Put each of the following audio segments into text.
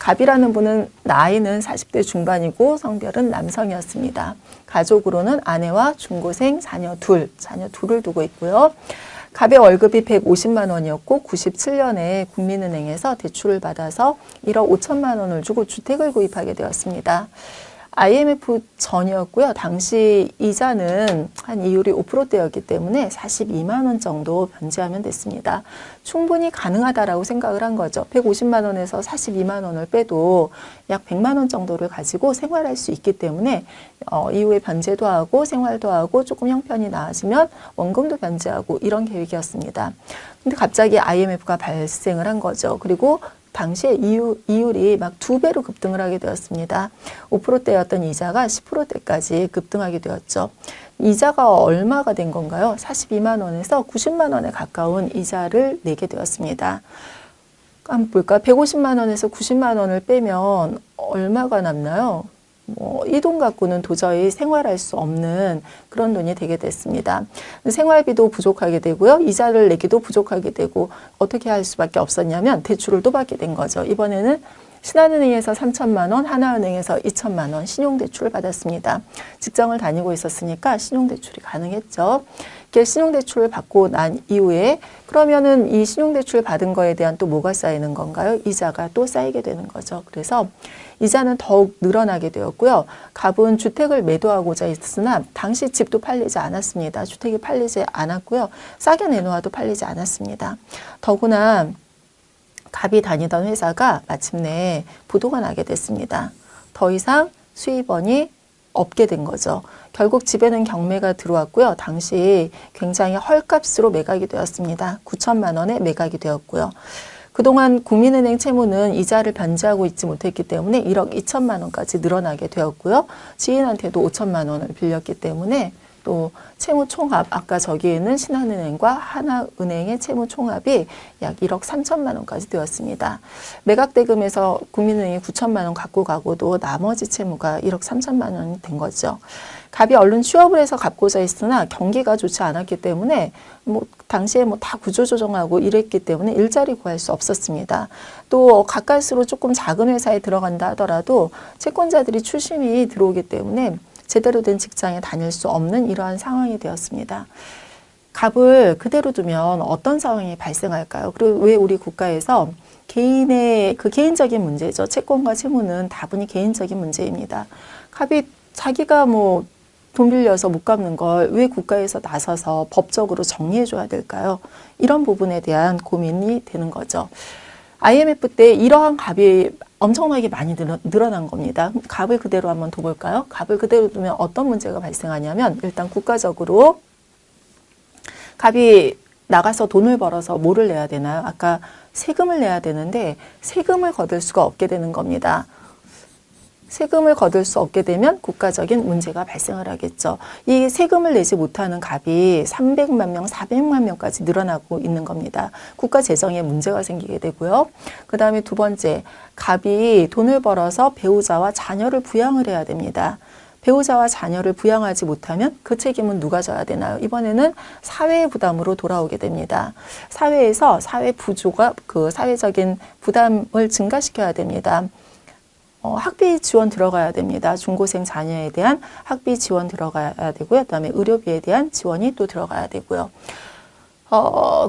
갑이라는 분은 나이는 40대 중반이고 성별은 남성이었습니다. 가족으로는 아내와 중고생 자녀 둘을 두고 있고요. 갑의 월급이 150만 원이었고 97년에 국민은행에서 대출을 받아서 1억 5천만 원을 주고 주택을 구입하게 되었습니다. IMF 전이었고요. 당시 이자는 한 이율이 5%대였기 때문에 42만 원 정도 변제하면 됐습니다. 충분히 가능하다라고 생각을 한 거죠. 150만 원에서 42만 원을 빼도 약 100만 원 정도를 가지고 생활할 수 있기 때문에 이후에 변제도 하고 생활도 하고 조금 형편이 나아지면 원금도 변제하고 이런 계획이었습니다. 근데 갑자기 IMF가 발생을 한 거죠. 그리고 당시에 이율이 막 2배로 급등을 하게 되었습니다. 5%대였던 이자가 10%대까지 급등하게 되었죠. 이자가 얼마가 된 건가요? 42만 원에서 90만 원에 가까운 이자를 내게 되었습니다. 한번 볼까? 150만 원에서 90만 원을 빼면 얼마가 남나요? 이 돈 갖고는 도저히 생활할 수 없는 그런 돈이 되게 됐습니다. 생활비도 부족하게 되고요. 이자를 내기도 부족하게 되고 어떻게 할 수밖에 없었냐면 대출을 또 받게 된 거죠. 이번에는 신한은행에서 3천만 원, 하나은행에서 2천만 원 신용대출을 받았습니다. 직장을 다니고 있었으니까 신용대출이 가능했죠. 이렇게 신용대출을 받고 난 이후에 그러면은 이 신용대출 받은 거에 대한 또 뭐가 쌓이는 건가요? 이자가 또 쌓이게 되는 거죠. 그래서 이자는 더욱 늘어나게 되었고요. 갑은 주택을 매도하고자 했으나 당시 집도 팔리지 않았습니다. 주택이 팔리지 않았고요. 싸게 내놓아도 팔리지 않았습니다. 더구나 갑이 다니던 회사가 마침내 부도가 나게 됐습니다. 더 이상 수입원이 없게 된 거죠. 결국 집에는 경매가 들어왔고요. 당시 굉장히 헐값으로 매각이 되었습니다. 9천만 원에 매각이 되었고요. 그동안 국민은행 채무는 이자를 변제하고 있지 못했기 때문에 1억 2천만 원까지 늘어나게 되었고요. 지인한테도 5천만 원을 빌렸기 때문에 또 채무 총합, 아까 저기에는 신한은행과 하나은행의 채무 총합이 약 1억 3천만 원까지 되었습니다. 매각 대금에서 국민은행이 9천만 원 갖고 가고도 나머지 채무가 1억 3천만 원이 된 거죠. 갑이 얼른 취업을 해서 갚고자 했으나 경기가 좋지 않았기 때문에 당시에 다 구조조정하고 이랬기 때문에 일자리 구할 수 없었습니다. 또 가까스로 조금 작은 회사에 들어간다 하더라도 채권자들이 추심이 들어오기 때문에 제대로 된 직장에 다닐 수 없는 이러한 상황이 되었습니다. 갑을 그대로 두면 어떤 상황이 발생할까요? 그리고 왜 우리 국가에서 개인의 그 개인적인 문제죠. 채권과 채무는 다분히 개인적인 문제입니다. 갑이 자기가 돈 빌려서 못 갚는 걸 왜 국가에서 나서서 법적으로 정리해 줘야 될까요? 이런 부분에 대한 고민이 되는 거죠. IMF 때 이러한 갑이 엄청나게 많이 늘어난 겁니다. 갑을 그대로 한번 둬볼까요? 갑을 그대로 두면 어떤 문제가 발생하냐면 일단 국가적으로 갑이 나가서 돈을 벌어서 뭐를 내야 되나요? 아까 세금을 내야 되는데 세금을 거둘 수가 없게 되는 겁니다. 세금을 거둘 수 없게 되면 국가적인 문제가 발생을 하겠죠. 이 세금을 내지 못하는 갑이 300만 명, 400만 명까지 늘어나고 있는 겁니다. 국가 재정에 문제가 생기게 되고요. 그 다음에 두 번째, 갑이 돈을 벌어서 배우자와 자녀를 부양을 해야 됩니다. 배우자와 자녀를 부양하지 못하면 그 책임은 누가 져야 되나요? 이번에는 사회의 부담으로 돌아오게 됩니다. 사회에서 사회 부조가 그 사회적인 부담을 증가시켜야 됩니다. 학비 지원 들어가야 됩니다. 중고생 자녀에 대한 학비 지원 들어가야 되고요. 그다음에 의료비에 대한 지원이 또 들어가야 되고요.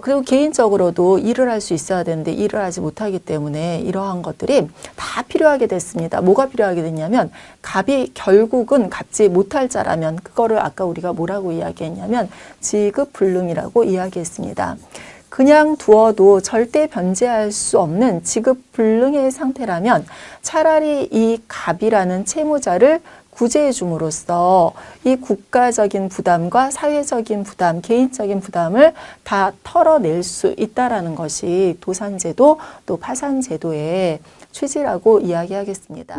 그리고 개인적으로도 일을 할 수 있어야 되는데 일을 하지 못하기 때문에 이러한 것들이 다 필요하게 됐습니다. 뭐가 필요하게 됐냐면 갑이 결국은 갚지 못할 자라면 그거를 아까 우리가 뭐라고 이야기했냐면 지급불능이라고 이야기했습니다. 그냥 두어도 절대 변제할 수 없는 지급불능의 상태라면 차라리 이 갑이라는 채무자를 구제해 줌으로써 이 국가적인 부담과 사회적인 부담, 개인적인 부담을 다 털어낼 수 있다라는 것이 도산제도 또 파산제도의 취지라고 이야기하겠습니다.